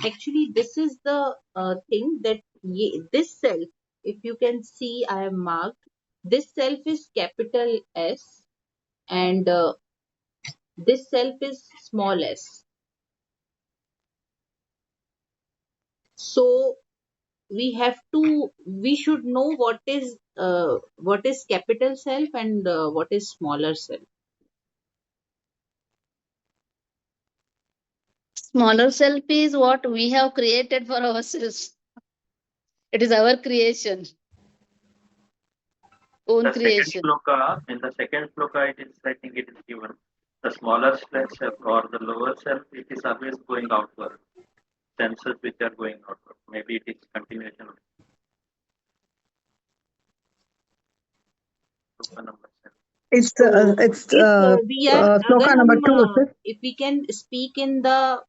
actually this is the thing that this self, if you can see, I have marked, this self is capital S, and this self is small s. So we should know what is capital self and what is smaller self. Smaller self is what we have created for ourselves. It is our creation, own The creation. in the second shloka, it is, I think it is given. The smaller self or the lower self, it is always going outward. Senses which are going outward. Maybe it is continuation of shloka number 7. It's So if we are shloka number 2, if we can speak in the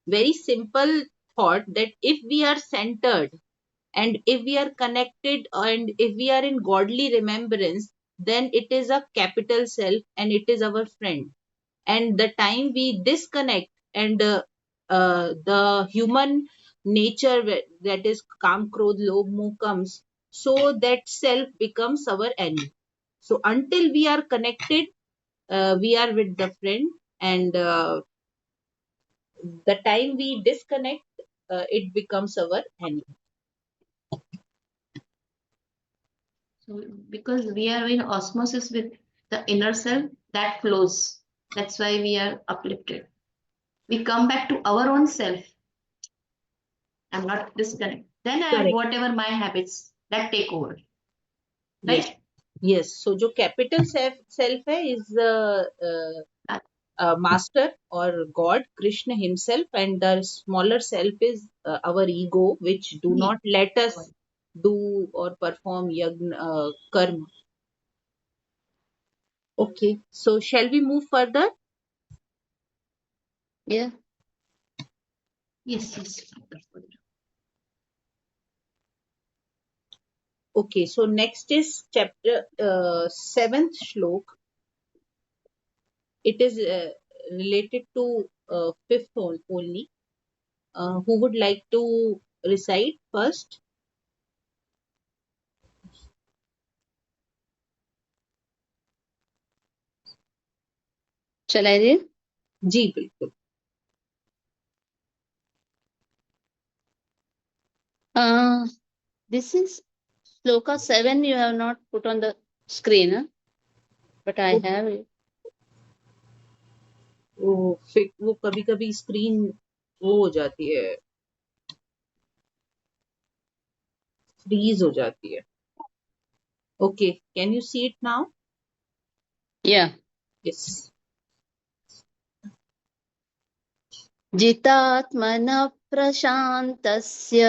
very simple thought that if we are centered and if we are connected and if we are in godly remembrance, then it is a capital self and it is our friend. And the time we disconnect and the human nature that is kam krodh lobh moh comes, so that self becomes our enemy. So until we are connected, we are with the friend, and the time we disconnect, it becomes our enemy. So because we are in osmosis with the inner self, that flows. That's why we are uplifted. We come back to our own self. I'm not disconnected. Then Correct. whatever my habits that take over. Yes. Right? Yes. So जो capital self है is master or God, Krishna himself, and the smaller self is our ego, which do not let us do or perform yagna, karma. Okay, so shall we move further? Yeah. Yes. Okay, so next is chapter 7th shlok. It is related to 5th only. Who would like to recite first? Shall I read? जी बिल्कुल. This is shloka 7. You have not put on the screen, huh? But I have it. वो कभी कभी screen वो हो जाती है, freeze हो जाती है. Okay, can you see it now? Yeah. Yes. जितात्मनः प्रशान्तस्य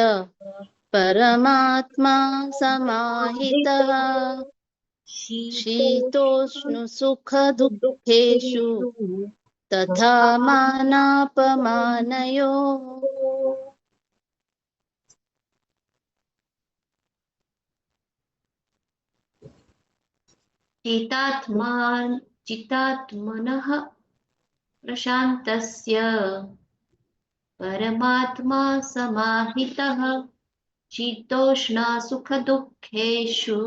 परमात्मा समाहितः शीतोष्णसुखदुःखेषु तथा मानापमानयोः. चितात्मनः प्रशान्तस्य परमात्मा समाहितः शीतोष्णसुखदुःखेषु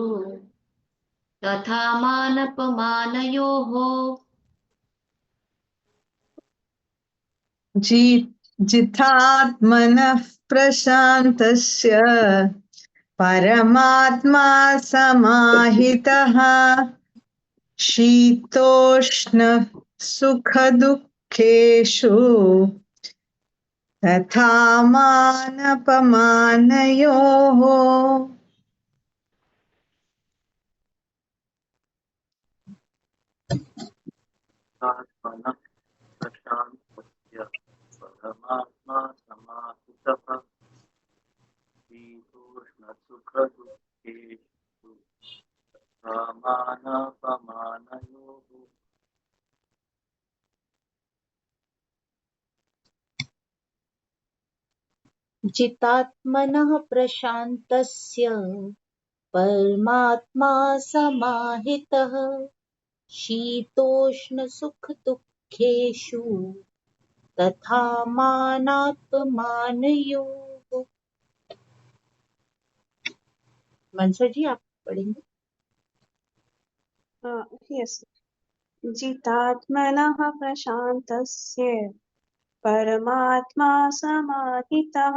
तथा मानपमानयोः. जितात्मनः प्रशान्तस्य परमात्मा समाहितः शीतोष्ण सुखदुःखेषु तथा मानपमानयोः. आत्मनः प्रशान्तस्य परमात्मा समाहितः शीतोष्णसुखदुःखेषु तथा मानापमानयोः. जितात्मनः प्रशान्तस्य परमात्मा समाहितः शीतोष्णसुखदुःखेषु तथा मानापमानयोः। मनसा जी आप पढ़ेंगे? Yes. जितात्मनः प्रशान्तस्य परमात्मा समाहितः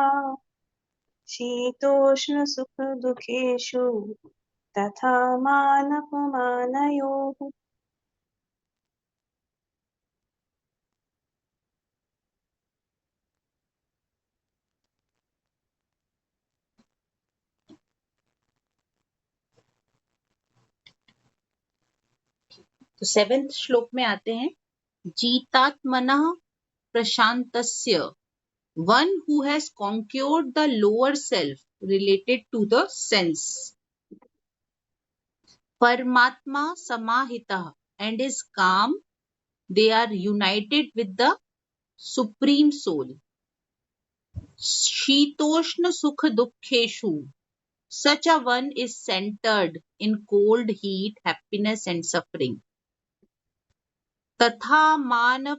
शीतोष्णसुखदुःखेषु तथा मानपमानयोः। तो 7th श्लोक में आते हैं। जीतात्मनः प्रशान्तस्य, one who has conquered the lower self related to the sense. Paramatma samahita, and is calm. They are united with the supreme soul. Shitoshna sukha dukkheshu, such a one is centered in cold, heat, happiness and suffering. Tatha mana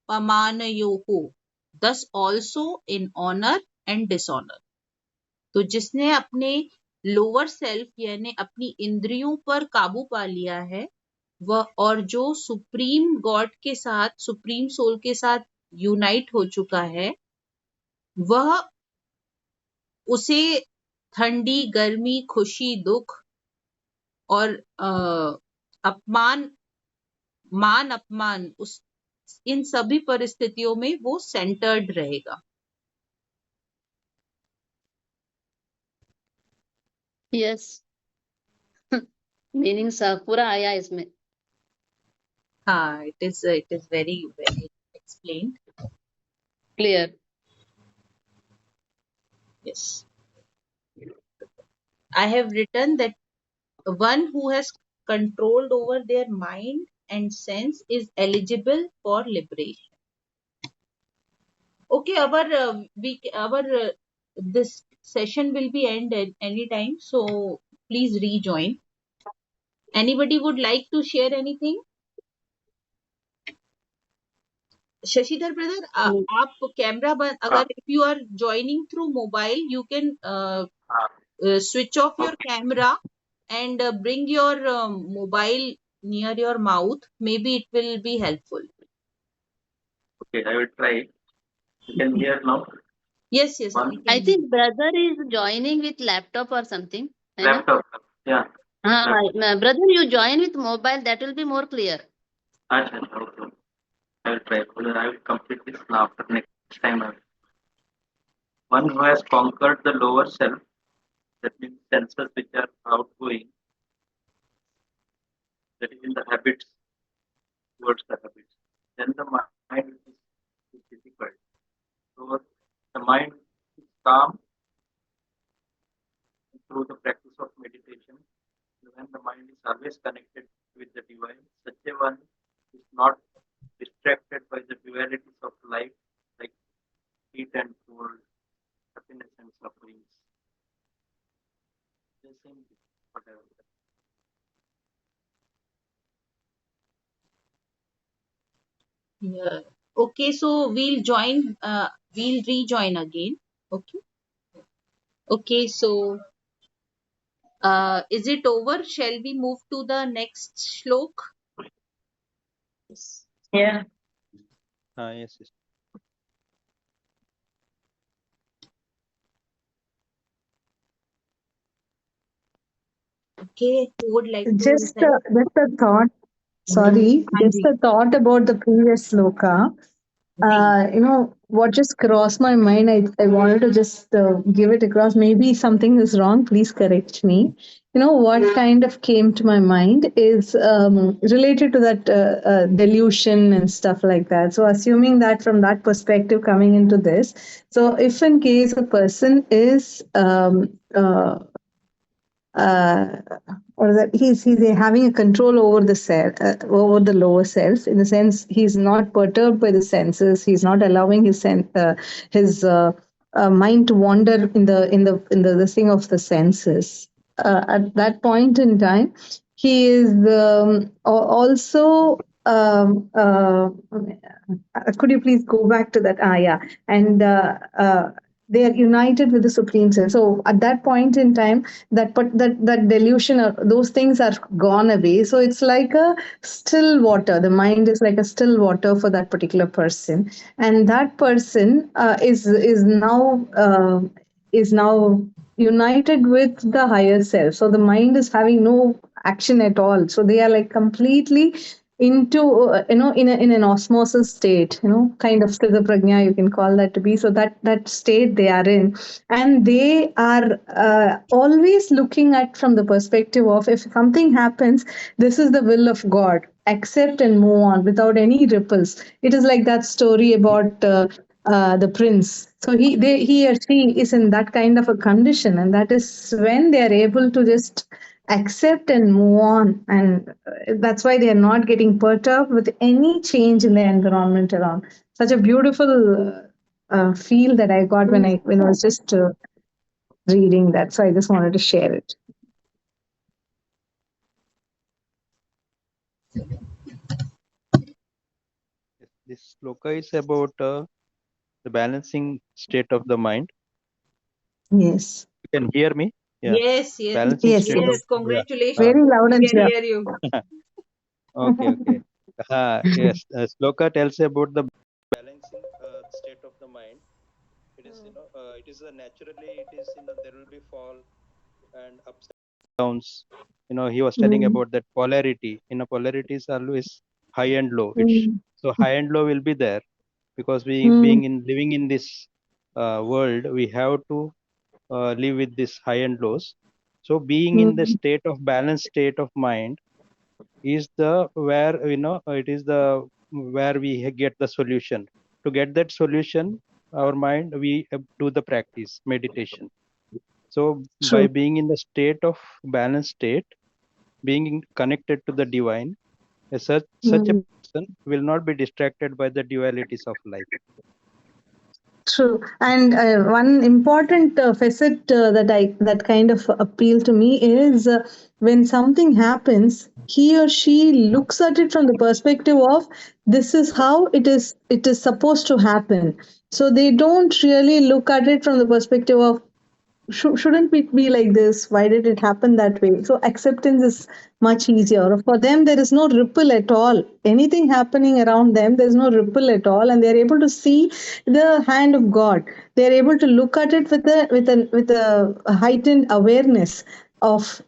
pamanayoho, thus also in honor and dishonor. तो जिसने अपने lower self यानी अपनी इंद्रियों पर काबू पा लिया है वह, और जो सुप्रीम गॉड के साथ, सुप्रीम सोल के साथ यूनाइट हो चुका है, वह उसे ठंडी, गर्मी, खुशी, दुख और अपमान, मान अपमान, उस इन सभी परिस्थितियों में वो सेंटर्ड रहेगा। Yes. मीनिंग्स पूरा आया इसमें। हाँ, it is very very explained. Clear. Yes, I have written that one who has controlled over their mind and sense is eligible for liberation. Okay, our this session will be end at any time, so please rejoin. Anybody would like to share anything? Shashidhar brother, आप camera बंद, अगर if you are joining through mobile, you can switch off your camera and bring your mobile near your mouth. Maybe it will be helpful. Okay, I will try. You can hear now. Yes, we I can. think brother is joining with laptop or something. है ना? Laptop. Yeah. हाँ, brother, you join with mobile, that will be more clear. Acha, okay. I will try. I will complete this now after next time. One who has conquered the lower self, that means senses which are outgoing, that is in the habits, towards the habits. Then the mind is difficult. So the mind is calm through the practice of meditation. When the mind is always connected with the divine, such a one is not distracted by the dualities of life like heat and cold, happiness and sufferings. The same thing, whatever. Yeah. Okay, so we'll rejoin again. Okay. Okay, so is it over? Shall we move to the next shlok? Yeah. Yes. Okay, who would like to Just recite? a thought. Sorry, just Hanji. a thought about the previous sloka. What just crossed my mind, I wanted to just give it across. Maybe something is wrong. Please correct me. What kind of came to my mind is related to that delusion and stuff like that. So, assuming that from that perspective coming into this, so if in case a person is or that he's having a control over the self, over the lower self, in the sense he's not perturbed by the senses, he's not allowing his mind to wander in the thing of the senses. At that point in time, he is also could you please go back to that? Yeah. And they are united with the Supreme Self. So at that point in time, that delusion or those things are gone away. So it's like a still water. The mind is like a still water for that particular person, and that person is now united with the higher self. So the mind is having no action at all. So they are like completely into in an osmosis state, kind of sthita prajna, you can call that to be. So that state they are in, and they are always looking at from the perspective of, if something happens, this is the will of God, accept and move on without any ripples. It is like that story about the prince. So he or she is in that kind of a condition, and that is when they are able to just accept and move on. And that's why they are not getting perturbed with any change in the environment around. Such a beautiful feel that I got when I was just reading that. So I just wanted to share it. This sloka is about the balancing state of the mind. Yes. You can hear me? Yeah. Yes, yes, Balancing Yes, state of yes. yes. Congratulations. Very loud We and can clear. hear you. Okay. Yes. Sloka tells about the balancing state of the mind. It is, it is naturally, it is, there will be fall and ups and downs. He was telling Mm, about that polarity. Polarity is always high and low. mm, So high and low will be there, because we mm, living in this world, we have to live with this high and lows. So being in the mm, state of balanced state of mind is the where it is the where we get the solution. To get that solution, our mind, we do the practice meditation. So by true. being in the state of balanced state, being connected to the divine, such a Mm. person will not be distracted by the dualities of life. True, and one important facet that kind of appeal to me is when something happens, he or she looks at it from the perspective of, this is how it is supposed to happen. So they don't really look at it from the perspective of, shouldn't it be like this? Why did it happen that way? So acceptance is much easier. For them, there is no ripple at all. Anything happening around them, there's no ripple at all, and they're able to see the hand of God. They're able to look at it with a heightened awareness of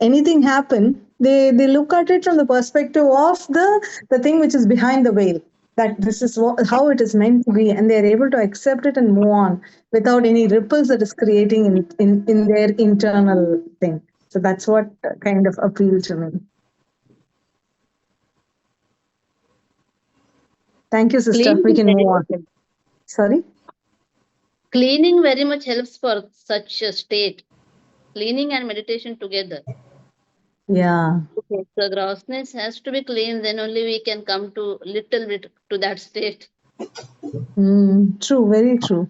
anything happen. They look at it from the perspective of the thing which is behind the veil, that this is how it is meant to be, and they are able to accept it and move on without any ripples that is creating in their internal thing. So that's what kind of appealed to me. Thank you, sister. We Cleaning can very move much on. Sorry. Cleaning very much helps for such a state. Cleaning and meditation together. Yeah. Okay. So grossness has to be clean, then only we can come to little bit to that state. True. Very true.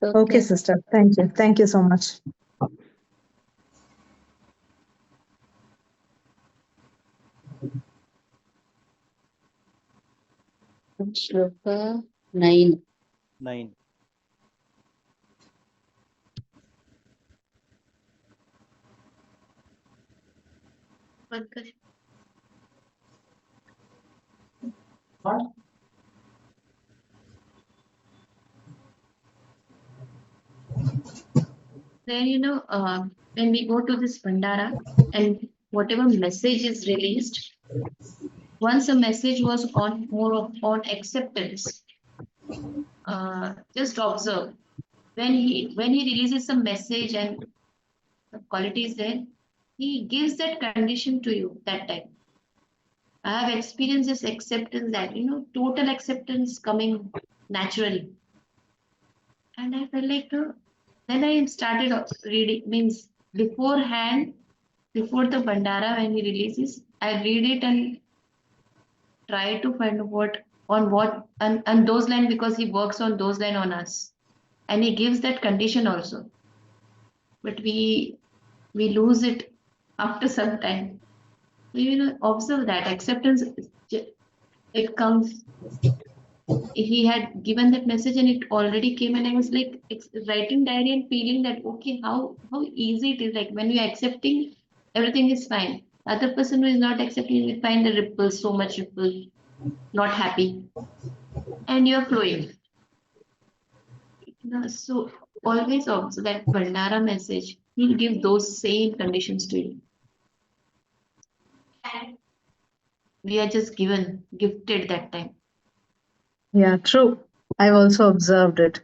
Okay, sister. Thank you. Thank you so much. Shloka 9. 9. Then, when we go to this Bandara and whatever message is released, once a message was on more on acceptance, just observe when he releases a message and the quality is there, he gives that condition to you that time. I have experienced this acceptance, that total acceptance coming naturally, and I felt like then I started reading, means beforehand, before the Bandara when he releases, I read it and try to find what and those lines, because he works on those lines on us, and he gives that condition also, but we lose it after some time. Observe that acceptance. It comes. He had given that message and it already came, and I was like writing diary and feeling that okay, how easy it is. Like when you're accepting, everything is fine. The other person who is not accepting, you find the ripples, so much ripples, not happy, and you're flowing. So always observe that Bhandara message. He'll give those same conditions to you. We are just gifted that time. Yeah, true. I've also observed it.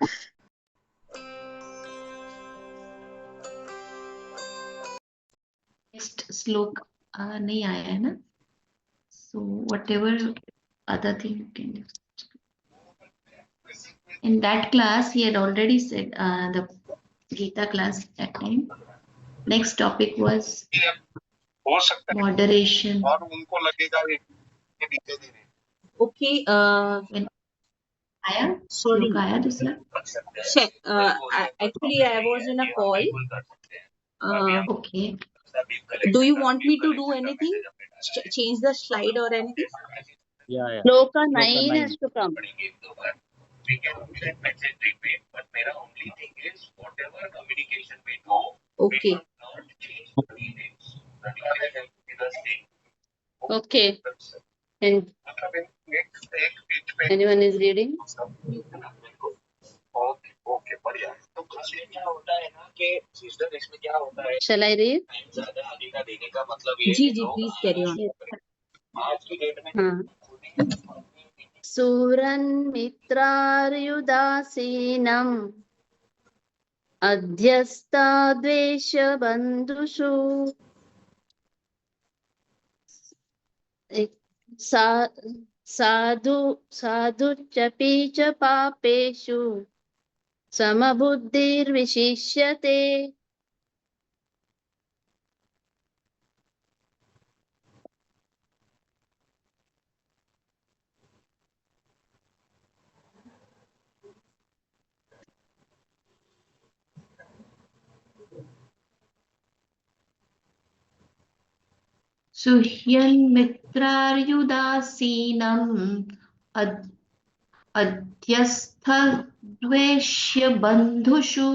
Next slok nahi aaya hai na? So whatever other thing you can do. In that class, he had already said the Gita class that time. Next topic was moderation. Okay. Aya? Sorry. Slok aaya dusra? Check. Actually, I was in a call. Okay. Do you want me to do anything? Change the slide or anything? Yeah. Sloka Sloka 9 9. has to come. Okay. Okay. And anyone is reading? Shall I read? Ji, please carry on. Suranmitraryudasinam adhyastadveshabandhushu sadhu chapi cha papeshu samabuddhirvishishyate. Suhyan mitraryudasinam adhyastha dveshya bandhushu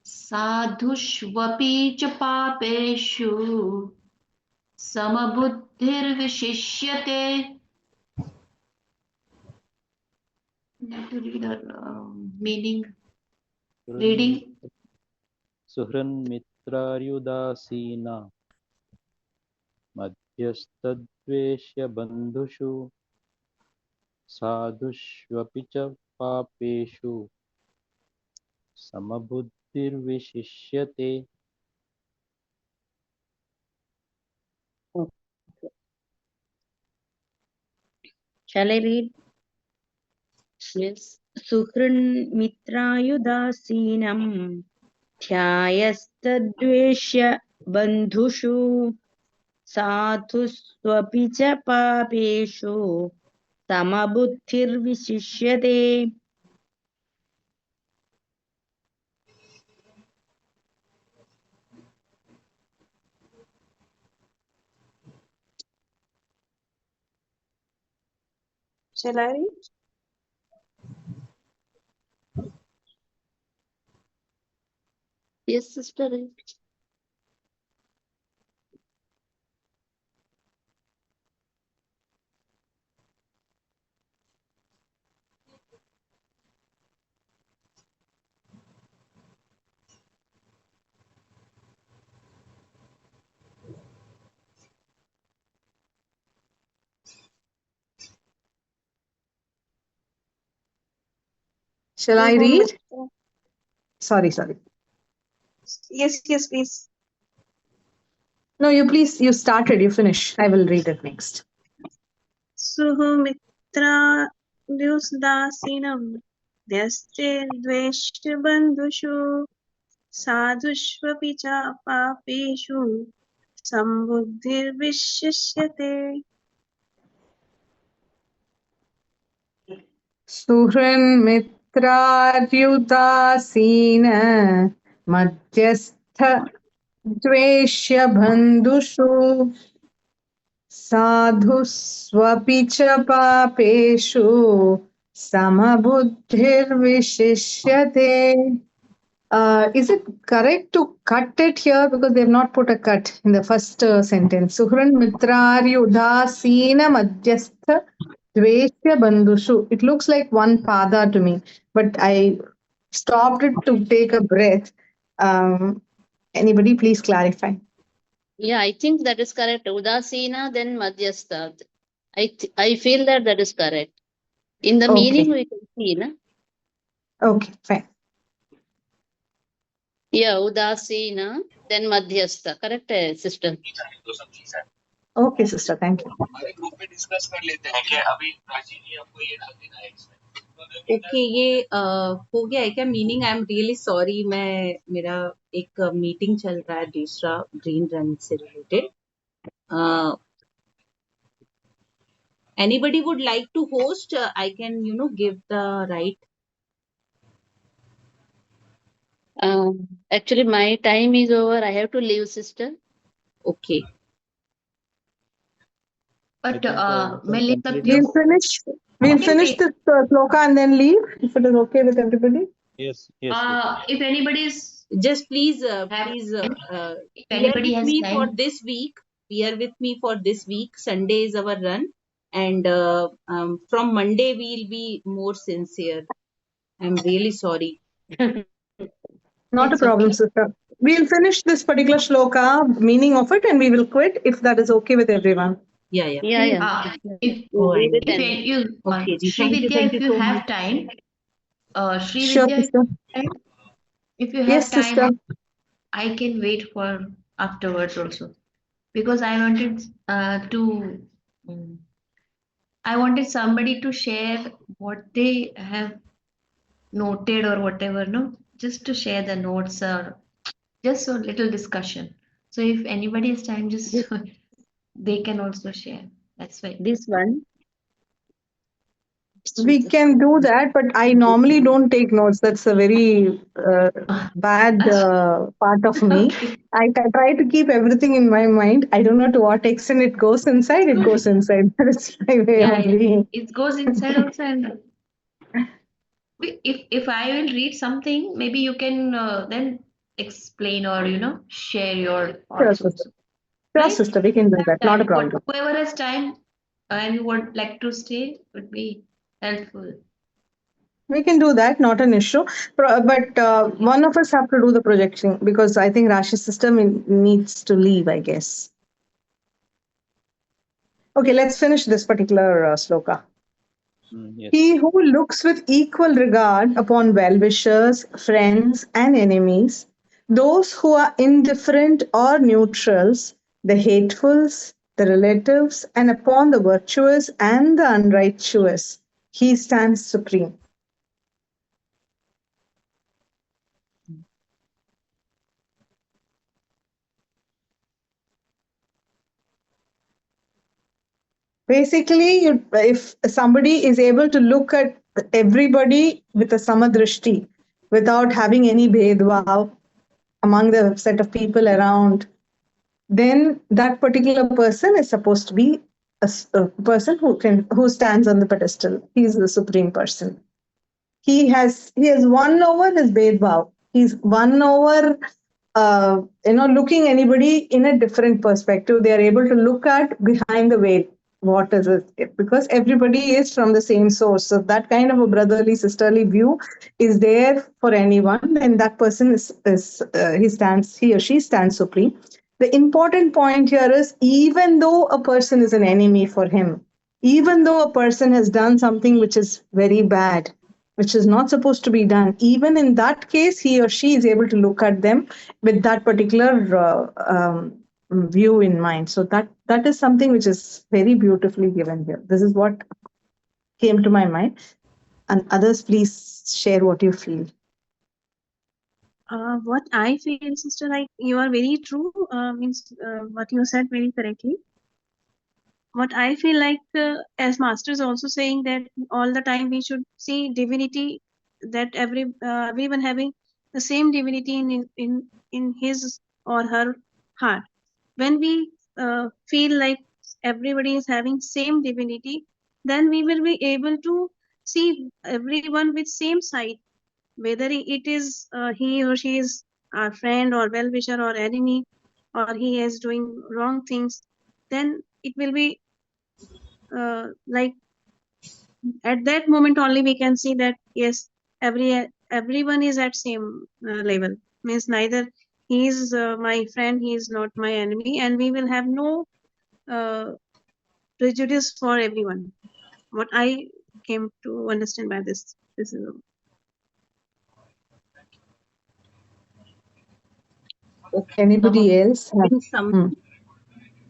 sadhushvapi cha papeshu samabuddhirvishishyate. You have to read our meaning. Reading. Suhran mitraryudasina madhyastadveshya bandhushu sadhushvapi cha papeshu samabuddhirvishishyate. Shall I read? Yes. सुहृन्मित्रायुदासीनं ध्यायस्तद्वेष्य बन्धुषु साधुष्वपि च पापेषु समबुद्धिर्विशिष्यते. Shall I read? Yes, sister. Shall I read? Sorry. Yes, please. No, you please, you started, you finish. I will read it next. Suhumitraryudasinam dyaste dveshya bandhushu sadhushvapi cha papeshu sambuddhirvishishyate. Suhran mitraryudasina madhyastha dveshya bandhushu साधुष्वपि च पापेषु समबुद्धिर्विशिष्यते. Is it correct to cut it here because they have not put a cut in the first sentence? Suhran mitraryu udasina madhyastha dveshya bandhushu. It looks like one pada to me, but I stopped it to take a breath. Anybody please clarify? Yeah, I think that is correct. Udasina, then Madhyastha. I feel that that is correct. In the meaning we can see, na? Okay, fine. Yeah, Udasina, then Madhyastha. Correct, sister? Okay, sister, thank you. Okay, ये हो गया है क्या meaning? I am really sorry, मेरा एक meeting चल रहा है दूसरा ग्रीन रन से related. Anybody would like to host? I can give the right. Actually, my time is over. I have to leave, sister. Okay, But can Melita, complete please. We'll finish this sloka and then leave, if it is okay with everybody. Yes, yes. If anybody is, just please if bear anybody with has me for time, this week. Bear with me for this week. Sunday is our run, and from Monday we'll be more sincere. I'm really sorry. Not a It's problem, okay. sister. We'll finish this particular shloka, meaning of it, and we will quit if that is okay with everyone. Yeah, yeah. Yeah, Please. yeah. if Oh, Leave it if and you Okay, ji. Sri Thank you Vidya, if you so have much. time, Sri Sure, Vidya, sister. if you Yes, have sister. time, I can wait for afterwards also, because I wanted I wanted somebody to share what they have noted or whatever, no, just to share the notes or just a little discussion. So if anybody has time, just they can also share. That's why. This one. We can do that, but I normally don't take notes. That's a very bad part of me. Okay. I try to keep everything in my mind. I don't know to what extent it goes inside. It goes inside. That's my way Yeah, of being. it goes inside also, and if I will read something, maybe you can then explain or share your Sure, thoughts sister. also, Sure, right? sister. We can do that. Not a Time. But problem. whoever has time and would like to stay would be helpful. We can do that, not an issue. But one of us have to do the projection because I think Rashi's system needs to leave, I guess. Okay, let's finish this particular sloka. Yes. He who looks with equal regard upon well-wishers, friends, and enemies, those who are indifferent or neutrals, the hatefuls, the relatives, and upon the virtuous and the unrighteous, he stands supreme. Basically, if somebody is able to look at everybody with a samadrishti, without having any bhedvav among the set of people around, then that particular person is supposed to be a person who stands on the pedestal. He is the supreme person. He has won over his bhedvav. He's won over looking anybody in a different perspective. They are able to look at behind the veil. What is it? Because everybody is from the same source. So that kind of a brotherly, sisterly view is there for anyone, and that person he or she stands supreme. The important point here is, even though a person is an enemy for him, even though a person has done something which is very bad, which is not supposed to be done, even in that case, he or she is able to look at them with that particular view in mind. So that is something which is very beautifully given here. This is what came to my mind. And others, please share what you feel. What I feel, sister, like you are very true. Means what you said very correctly. What I feel like, as master is also saying that all the time we should see divinity, that everyone having the same divinity in his or her heart. When we feel like everybody is having same divinity, then we will be able to see everyone with same sight, whether it is he or she is our friend or well-wisher or enemy, or he is doing wrong things. Then it will be like at that moment only we can see that yes, everyone is at same level. Means neither he is my friend, he is not my enemy, and we will have no uh, prejudice for everyone. What I came to understand by this is Okay. Anybody else have?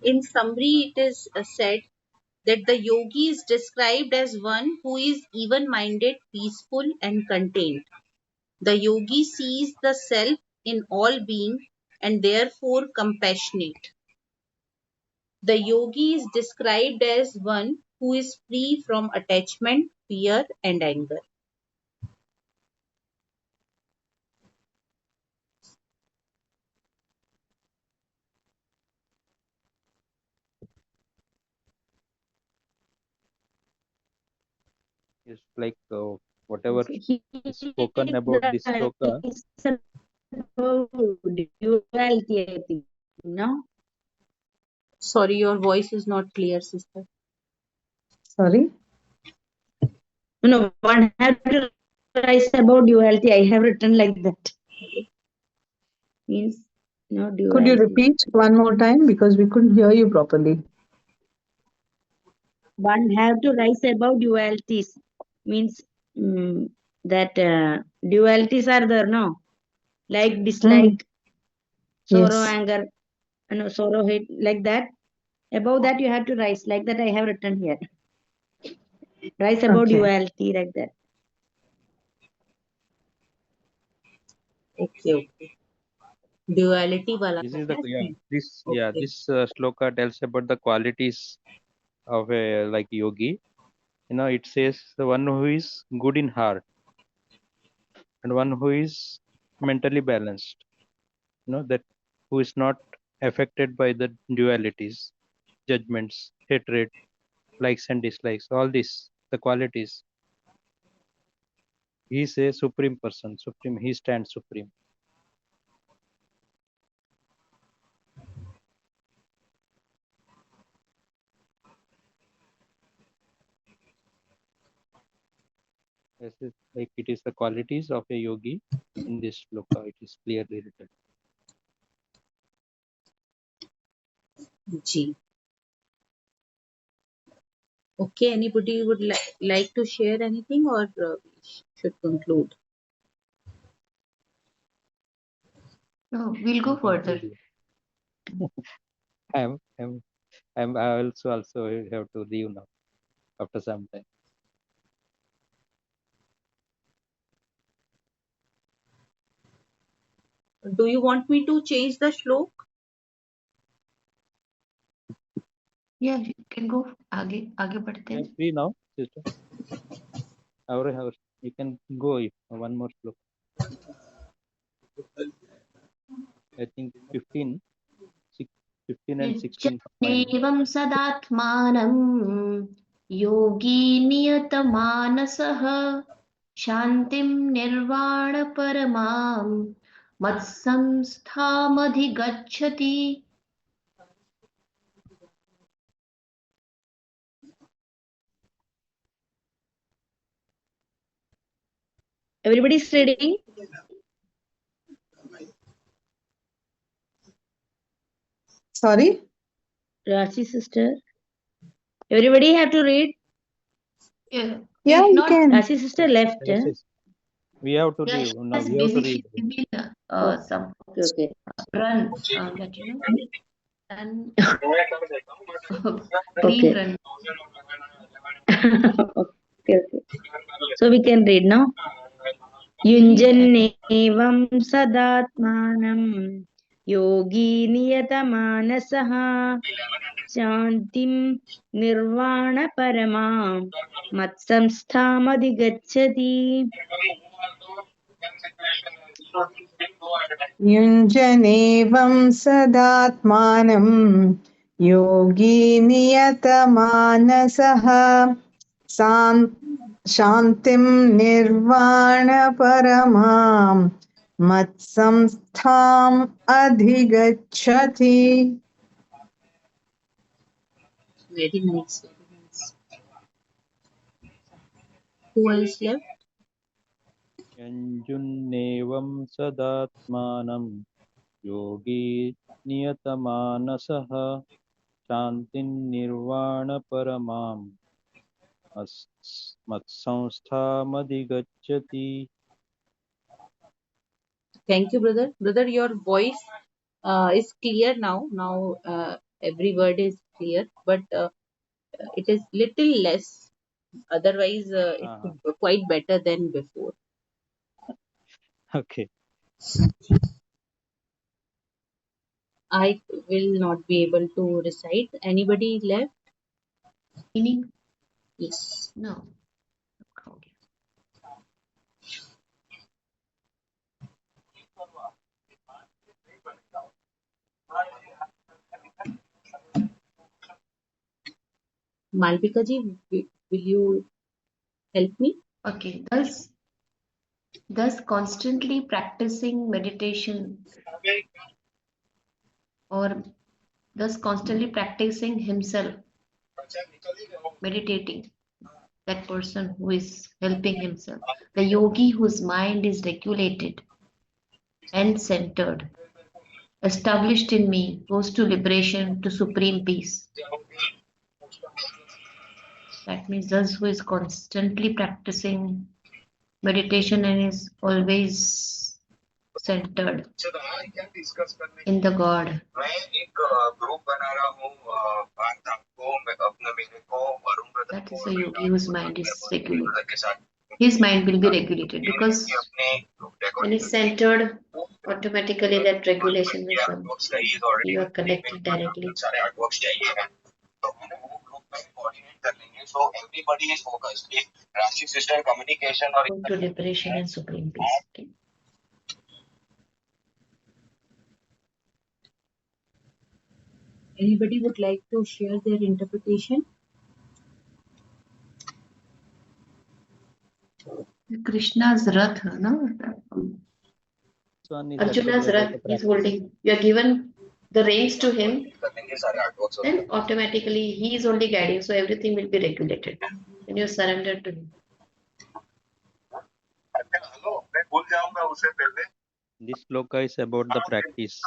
In summary, it is said that the yogi is described as one who is even-minded, peaceful, and contained. The yogi sees the self in all beings and therefore compassionate. The yogi is described as one who is free from attachment, fear, and anger. It's like whatever He is spoken about this sloka. is about duality, I think. No? Sorry, your voice is not clear, sister. Sorry. No, one have to write about duality. I have written like that. Means no duality. Could you repeat one more time because we couldn't hear you properly? One have to write about dualities. Means that dualities are there, no? Like dislike, sorrow, Yes. anger, no, sorrow, hate, like that. Above that you have to write like that. I have written here. Write about Okay. duality like that. Okay. Duality wala. This is the this Okay. this sloka tells about the qualities of a like yogi. It says the one who is good in heart and one who is mentally balanced. That who is not affected by the dualities, judgments, hatred, likes and dislikes. All this, the qualities. He is a supreme person. Supreme. He stands supreme. This is like it is the qualities of a yogi in this sloka. It is clearly written. Ji. Okay, anybody would like to share anything, or we should conclude? No, we'll go further. I also have to leave now after some time. Do you want me to change the shlok? Yeah, you can go आगे बढ़ते You are हैं. free now, sister. Or you can go if one more sloka. I think 15 and 16. एवं सदात्मानं योगी नियतमानसः शान्तिं निर्वाणपरमां मत्संस्थामधिगच्छति. Everybody is reading? Sorry? Rashi sister. Everybody have to read? Yeah, Yeah, if you not, can. Rashi sister left. Yes, yes. We have to yeah, leave. she Now has we have to basically read. been some Okay. run that and Okay. green run. Okay. So we can read now. युञ्जन्नेवं सदात्मानं योगी नियतमानसः शान्तिं निर्वाणपरमां मत्संस्थामधिगच्छति. युञ्जनेवं सदात्मानं योगी नियतमानसः शान्तिं निर्वाणपरमां मत्संस्थाम् अधिगच्छति. Very nice. Very nice. Who else left? यञ्जुन्नेवं सदात्मानं योगी नियतमानसः शान्तिं निर्वाणपरमां मत्संस्थामधिगच्छति. Thank you, brother. Brother, your voice is clear now. Now every word is clear, but it is little less. Otherwise, it could be quite better than before. Okay. I will not be able to recite. Anybody left? Meaning? Yes. No. Okay. Malvika ji, will you help me? Okay. Thus constantly practicing meditation or thus constantly practicing himself, meditating, that person who is helping himself, the yogi whose mind is regulated and centered, established in me, goes to liberation, to supreme peace. That means thus who is constantly practicing meditation and is always centered in the God. That is a yogi whose mind is regulated. His mind will be regulated because when it's centered, automatically that regulation will come. You are connected directly. So everybody is focused. If Rashi system communication or To liberation and supreme peace. Okay. Anybody would like to share their interpretation? Krishna's Rath, no? Arjuna's Rath is holding. You are given the reins to him, then automatically he is only guiding, so everything will be regulated when you surrender to him. This sloka is about the practice,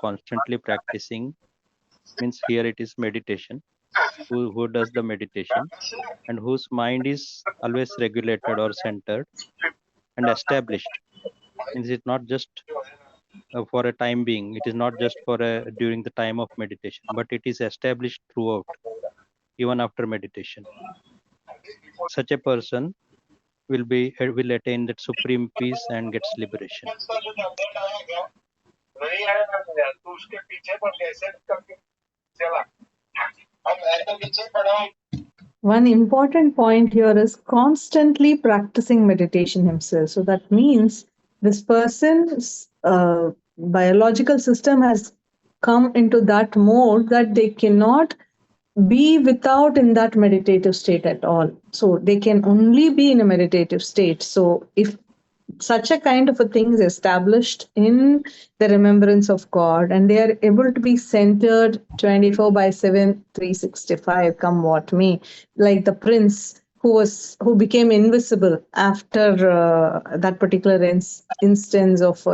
constantly practicing. Means here it is meditation. Who does the meditation and whose mind is always regulated or centered and established. Means it's not just for a time being. It is not just for during the time of meditation, but it is established throughout, even after meditation. Such a person will attain that supreme peace and gets liberation. One important point here is constantly practicing meditation himself. So that means this person's biological system has come into that mode that they cannot be without in that meditative state at all. So they can only be in a meditative state. So if such a kind of a thing is established in the remembrance of God and they are able to be centered 24/7, 365, come what may, like the prince who became invisible after that particular instance of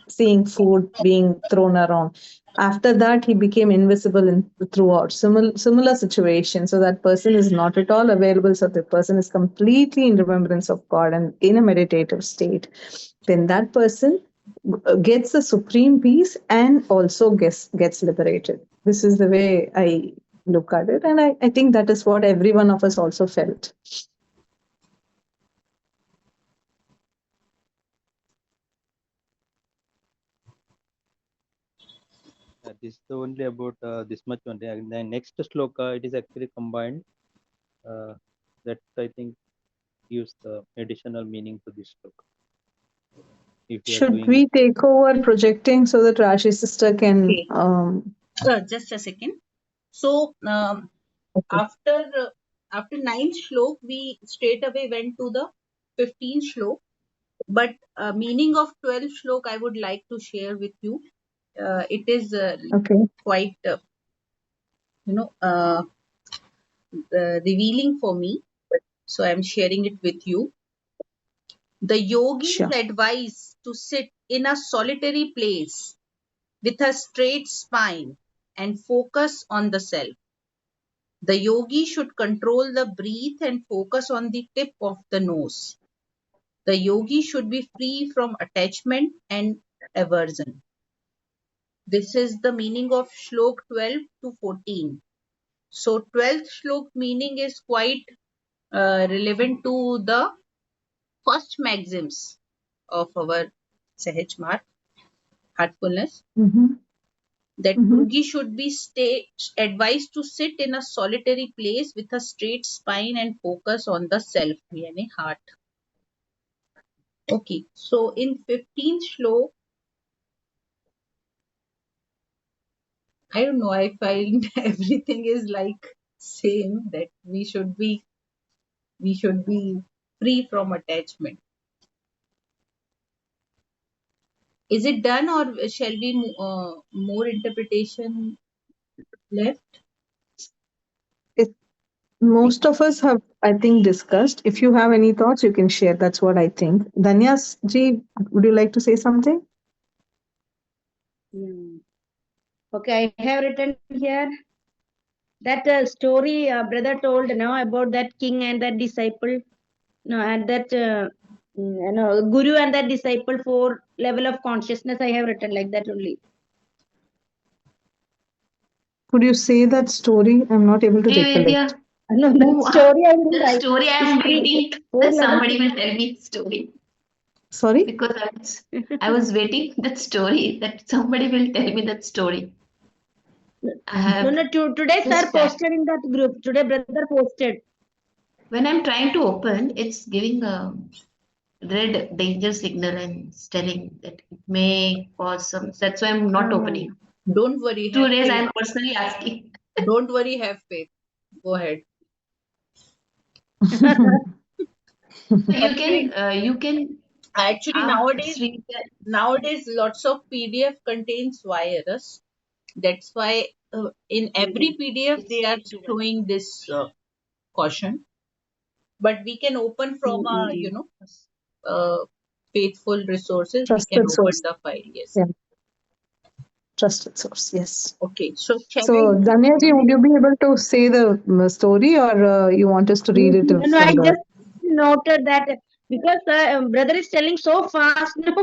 seeing food being thrown around. After that, he became invisible throughout. Similar situation. So that person is not at all available. So the person is completely in remembrance of God and in a meditative state. Then that person gets the supreme peace and also gets liberated. This is the way I look at it. And I think that is what every one of us also felt. This is only about this much only. And the next sloka, it is actually combined. That I think gives the additional meaning to this sloka. Should we take over projecting so that Rashi sister can? Just a second. So Okay. after 9th shlok, we straight away went to the 15th shlok. But meaning of 12th shlok, I would like to share with you. It is Okay. quite revealing for me. So I'm sharing it with you. The yogi Sure. is advised to sit in a solitary place with a straight spine and focus on the self. The yogi should control the breath and focus on the tip of the nose. The yogi should be free from attachment and aversion. This is the meaning of Shlok 12 to 14. So 12th Shlok meaning is quite relevant to the first maxims of our Sahaj Marg, heartfulness, Mm-hmm. that Mm-hmm. yogi should be advised to sit in a solitary place with a straight spine and focus on the self, yani heart. Okay, so in 15th Shlok, I don't know, I find everything is like same, that we should be free from attachment. Is it done, or shall we more interpretation left? Most of us have, I think, discussed. If you have any thoughts, you can share. That's what I think. Danyas ji, would you like to say something? Okay, I have written here that story brother told now about that king and that disciple. No, and that guru and that disciple for level of consciousness. I have written like that only. Could you say that story? I'm not able to recollect. Vidya, No, that story I didn't the write. story I am waiting Four that levels. somebody will tell me the story, Sorry? because I was waiting that story, that somebody will tell me that story. I have Today sir just posted in that group. Today brother posted. when I'm trying to open, it's giving a red danger signal and it's telling that it may cause some. That's why I'm not opening. Don't worry, 2 have days faith. I'm personally asking. Don't worry, have faith. Go ahead. So you can Actually, Sri, nowadays lots of PDF contains virus. That's why in every PDF they are showing this caution. But we can open from faithful resources. We can Trusted open source. the file. Yes. Yeah. Trusted source. Yes. Okay. So So, Danya ji, would you be able to say the story, or you want us to read it No, from I the? just noted that because brother is telling so fast now,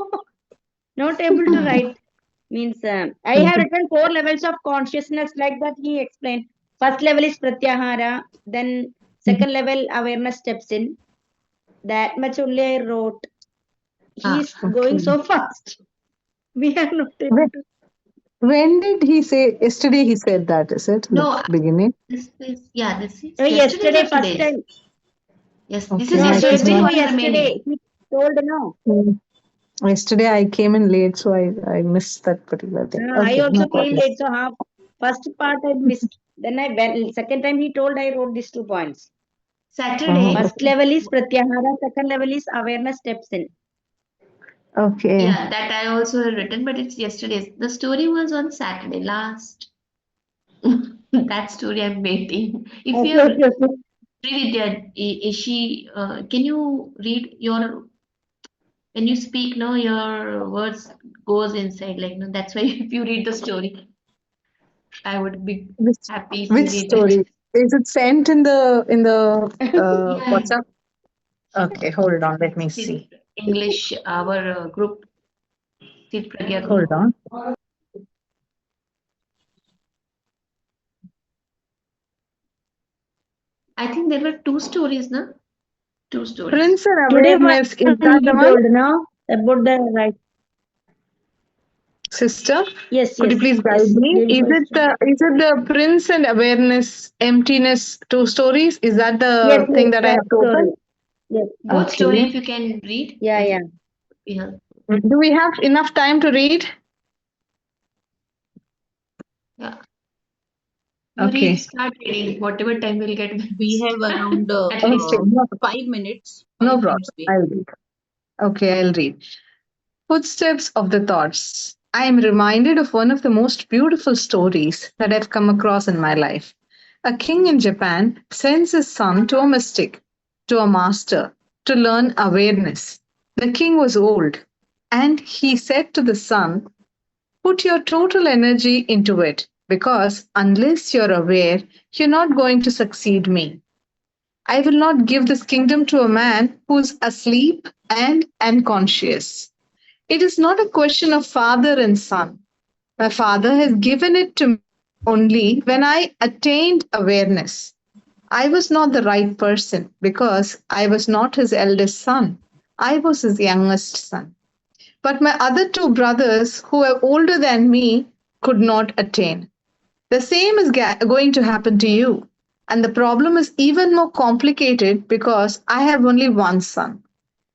not able to write. Means I have written 4 levels of consciousness like that he explained. First level is pratyahara, then second level awareness steps in. That much only I wrote. He's going so fast. We are not able to. When did he say? Yesterday he said that, is it? No, The beginning? this is yesterday Yesterday, or first today's? time. Yes, this Okay, is No, I day yesterday's cannot. or before the remaining? yesterday. He told no. Yesterday I came in late, so I missed that particular thing. I Okay, also no came problem. late, so half first part I missed. Then I went. Second time he told I wrote these 2 points. Saturday. First level is pratyahara. Second level is awareness steps in. Okay. Yeah, that I also have written, but it's yesterday's. The story was on Saturday last. That story I'm waiting. If you're Srividya, is she? Can you read your? When you speak, no, your words goes inside. Like, no, that's why if you read the story, I would be happy if you Which read story? that. Is it sent in the Yeah, WhatsApp? Okay, hold on. Let me see. English, our group, Sid Pragya Hold group. on. I think there were 2 stories, no? 2 stories. Prince and Today awareness. Is one that he the one? told no about the right. Sister? Yes, Could you yes. please guide Yes. me? Daily Is it the Prince and awareness, emptiness, 2 stories? Is that the thing that I have to story. open? Yes. Both story, Okay. if you can read. Yeah, yeah. Yeah. Do we have enough time to read? Yeah. You Okay. start reading whatever time we'll get. We have around At least. Okay. No, 5 minutes. no 5 problem. minutes we I'll have. read. Okay, I'll read. Footsteps of the Thoughts. I am reminded of one of the most beautiful stories that I've come across in my life. A king in Japan sends his son to a mystic, to a master, to learn awareness. The king was old, and he said to the son, put your total energy into it, because unless you're aware, you're not going to succeed me. I will not give this kingdom to a man who's asleep and unconscious. It is not a question of father and son. My father has given it to me only when I attained awareness. I was not the right person because I was not his eldest son. I was his youngest son. But my other two brothers, who are older than me, could not attain. The same is going to happen to you. And the problem is even more complicated because I have only one son.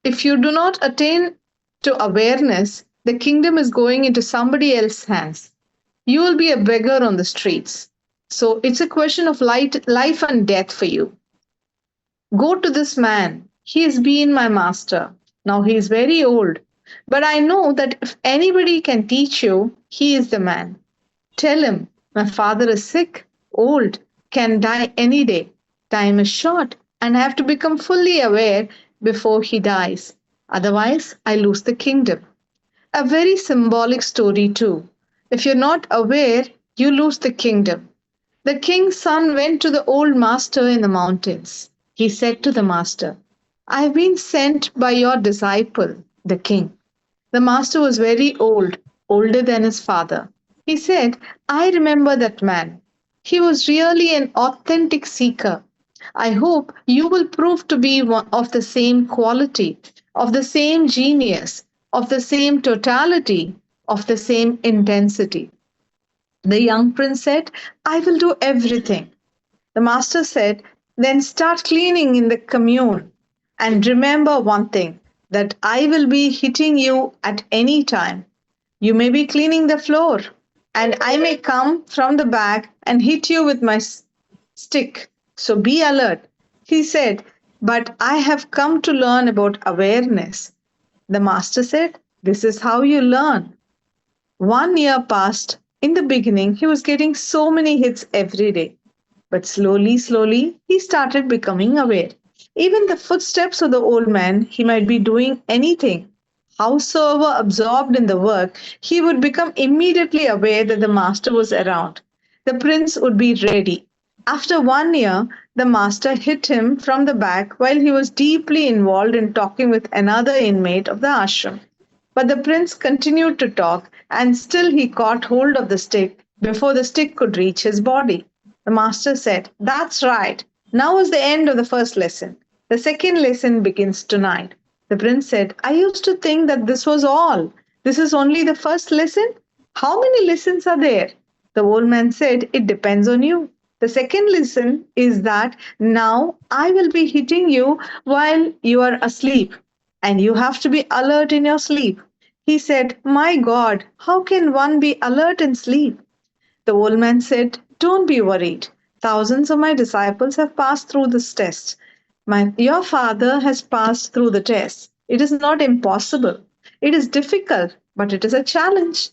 If you do not attain to awareness, the kingdom is going into somebody else's hands. You will be a beggar on the streets. So it's a question of life and death for you. Go to this man. He has been my master. Now he is very old. But I know that if anybody can teach you, he is the man. Tell him, my father is sick, old, can die any day. Time is short, and I have to become fully aware before he dies. Otherwise, I lose the kingdom. A very symbolic story, too. If you're not aware, you lose the kingdom. The king's son went to the old master in the mountains. He said to the master, I have been sent by your disciple, the king. The master was very old, older than his father. He said, I remember that man. He was really an authentic seeker. I hope you will prove to be one of the same quality, of the same genius, of the same totality, of the same intensity. The young prince said, I will do everything. The master said, then start cleaning in the commune. And remember one thing, that I will be hitting you at any time. You may be cleaning the floor, and I may come from the back and hit you with my stick. So be alert. He said, but I have come to learn about awareness. The master said, this is how you learn. 1 year passed. In the beginning, he was getting so many hits every day. But slowly, he started becoming aware. Even the footsteps of the old man, he might be doing anything. Howsoever absorbed in the work, he would become immediately aware that the master was around. The prince would be ready. After 1 year, the master hit him from the back while he was deeply involved in talking with another inmate of the ashram. But the prince continued to talk, and still he caught hold of the stick before the stick could reach his body. The master said, that's right. Now is the end of the first lesson. The second lesson begins tonight. The prince said, I used to think that this was all. This is only the first lesson? How many lessons are there? The old man said, it depends on you. The second lesson is that now I will be hitting you while you are asleep, and you have to be alert in your sleep. He said, my God, how can one be alert in sleep? The old man said, don't be worried. Thousands of my disciples have passed through this test. Your father has passed through the test. It is not impossible. It is difficult, but it is a challenge.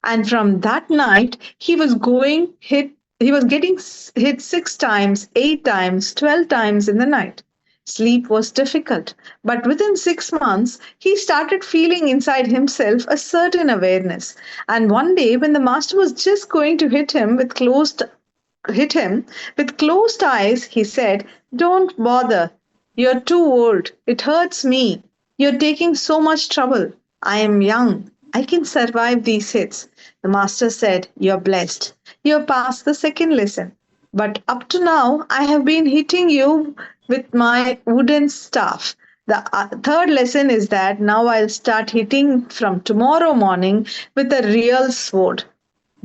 And from that night, he was getting hit 6 times, 8 times, 12 times in the night. Sleep was difficult, but within 6 months, he started feeling inside himself a certain awareness. And one day, when the master was just going to hit him with closed eyes, he said, don't bother. You're too old. It hurts me. You're taking so much trouble. I am young. I can survive these hits. The master said, you're blessed. You're past the second lesson. But up to now, I have been hitting you with my wooden staff. The third lesson is that now I'll start hitting from tomorrow morning with a real sword.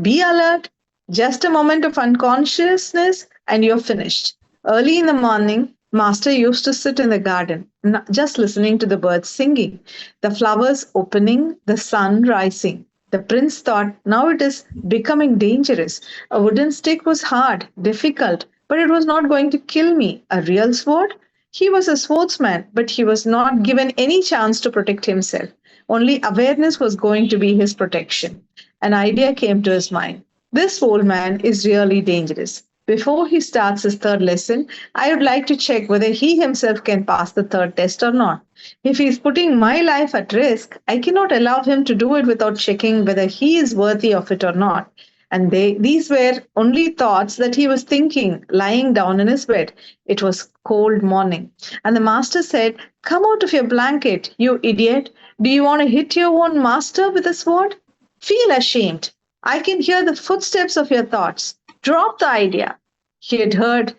Be alert. Just a moment of unconsciousness and you're finished. Early in the morning, Master used to sit in the garden, just listening to the birds singing, the flowers opening, the sun rising. The prince thought now it is becoming dangerous. A wooden stick was hard, difficult, but it was not going to kill me. A real sword? He was a swordsman, but he was not given any chance to protect himself. Only awareness was going to be his protection. An idea came to his mind. This old man is really dangerous. Before he starts his third lesson, I would like to check whether he himself can pass the third test or not. If he is putting my life at risk, I cannot allow him to do it without checking whether he is worthy of it or not. And these were only thoughts that he was thinking, lying down in his bed. It was cold morning. And the master said, "Come out of your blanket, you idiot. Do you want to hit your own master with a sword? Feel ashamed. I can hear the footsteps of your thoughts. Drop the idea." He had heard.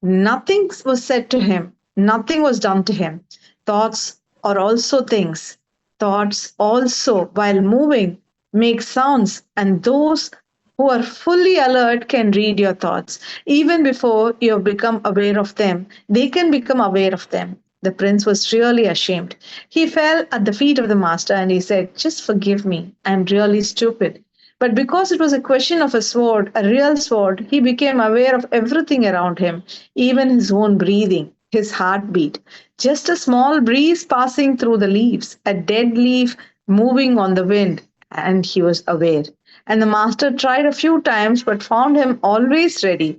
Nothing was said to him. Nothing was done to him. Thoughts are also things. Thoughts also, while moving, make sounds, and those who are fully alert can read your thoughts. Even before you have become aware of them, they can become aware of them. The prince was really ashamed. He fell at the feet of the master and he said, "Just forgive me. I am really stupid." But because it was a question of a sword, a real sword, he became aware of everything around him, even his own breathing, his heartbeat. Just a small breeze passing through the leaves, a dead leaf moving on the wind, and he was aware. And the master tried a few times but found him always ready.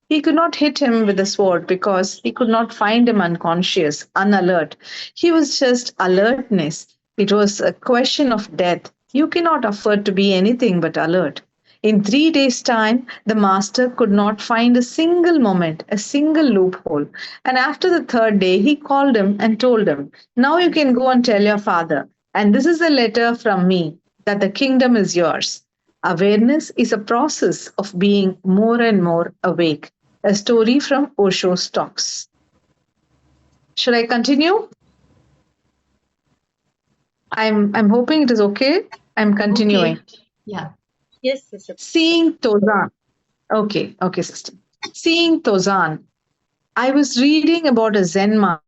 He could not hit him with the sword because he could not find him unconscious, unalert. He was just alertness. It was a question of death. You cannot afford to be anything but alert. In 3 days' time, the master could not find a single moment, a single loophole. And after the third day, he called him and told him, "Now you can go and tell your father. And this is a letter from me, that the kingdom is yours." Awareness is a process of being more and more awake. A story from Osho's talks. Should I continue? I'm hoping it is okay. I'm continuing. Okay. Yeah. Yes, sister. Seeing Tozan. Okay, sister. Seeing Tozan. I was reading about a Zen master.